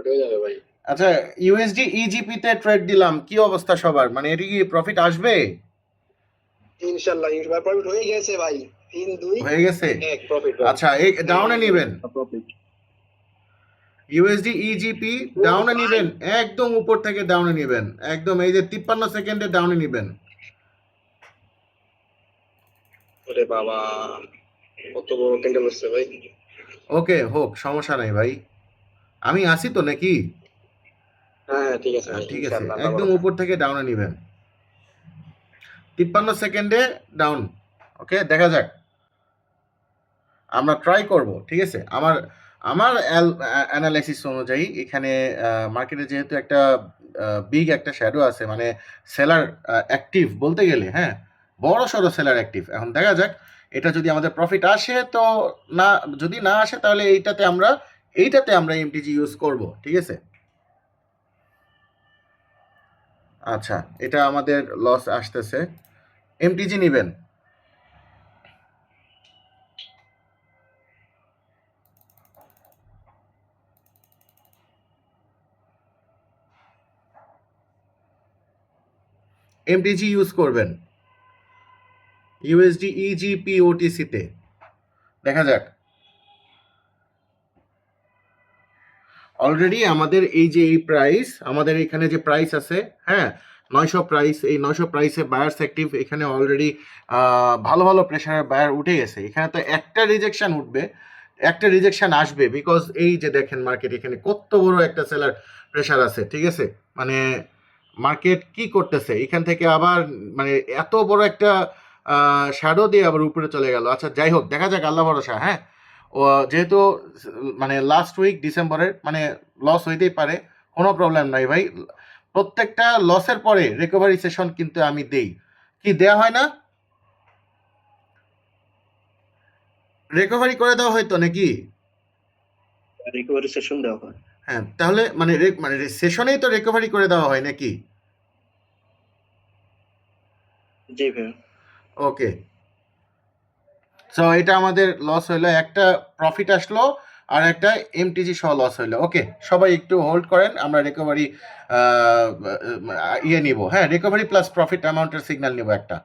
হয়ে যাবে ভাই। আচ্ছা, ইউএসডি ইজিপি তে ট্রেড দিলাম, কি অবস্থা সবার? মানে এটা কি প্রফিট আসবে? ইনশাল্লাহ ইনশাল্লাহ প্রফিট হয়ে গেছে ভাই। 3 2 হয়ে গেছে? 1 প্রফিট ভাই। আচ্ছা, এই হ্যাঁ ডাউনে হয়ে গেছে নেবেন, প্রফিট। ইউএসডি ইজিপি ও ডাউনে ভাই, নেবেন, একদম উপর থেকে ডাউনে নেবেন, একদম এই যে 53 সেকেন্ডে ডাউনে নেবেন। ওরে বাবা, কত বড় ক্যান্ডেল হচ্ছে ভাই। ওকে, হোক, সমস্যা নাই ভাই, আমি আসি তো নাকি? হ্যাঁ হ্যাঁ, ঠিক আছে ভাই, ঠিক আছে, ইনশাল্লাহ আল্লাহ একদম ভরসা। উপর থেকে ডাউনে নেবেন, 53 সেকেন্ডে ডাউন। ওকে, দেখা যাক, আমরা ট্রাই করব, ঠিক আছে? আমার আমার অ্যানালাইসিস অনুযায়ী এখানে মার্কেটে যেহেতু একটা বিগ একটা শ্যাডো আছে, মানে সেলার অ্যাক্টিভ বলতে গেলে, হ্যাঁ, বড় সড়ো সেলার অ্যাক্টিভ। এখন দেখা যাক এটা যদি আমাদের প্রফিট আসে তো, না যদি না আসে তাহলে এইটাতে আমরা এমটিজি ইউজ করব, ঠিক আছে? আচ্ছা, এটা আমাদের লস আসতেছে, এমটিজি নেবেন। এমটিজি ইউজ করবেন ইউএসডি ইজিপি ওটিসিতে, দেখা যাক। অলরেডি আমাদের এই প্রাইস, আমাদের এখানে যে প্রাইস আছে, হ্যাঁ, 900 প্রাইস, এই 900 প্রাইসে বায়ার্স অ্যাক্টিভ, এখানে অলরেডি ভালো ভালো প্রেশারের বায়ার উঠে গেছে। এখানে তো একটা রিজেকশন উঠবে, একটা রিজেকশন আসবে, বিকজ এই যে দেখেন মার্কেট এখানে কত বড় একটা সেলার প্রেশার আছে, ঠিক আছে? মানে মার্কেট কি করতেছে এখান থেকে আবার, মানে এত বড় একটা শ্যাডো দিয়ে আবার উপরে চলে গেল। আচ্ছা, যাই হোক, দেখা যাক, আল্লাহ ভরসা, হ্যাঁ। ও যেহেতু মানে লাস্ট উইক ডিসেম্বরের, মানে লস হইতেই পারে, কোনো প্রবলেম নাই ভাই। প্রত্যেকটা লসের পরে রিকভারি সেশন কিন্তু আমি দেই, কি দেয়া হয় না? রিকভারি করে দেওয়া হয়তো নাকি? রিকভারি সেশন দেওয়া হয়। হ্যাঁ, তাহলে মানে মানে সেশনেই তো রিকভারি করে দেওয়া হয় নাকি? জি ভাই। ওকে, সো এটা আমাদের লস হইলো, একটা প্রফিট আসলো আর একটা এমটিজি সহ লস হইলো। ওকে, সবাই একটু হোল্ড করেন, আমরা রিকভারি ইয়ে নিব, হ্যাঁ, রিকভারি প্লাস প্রফিট অ্যামাউন্টের সিগন্যাল নিব একটা।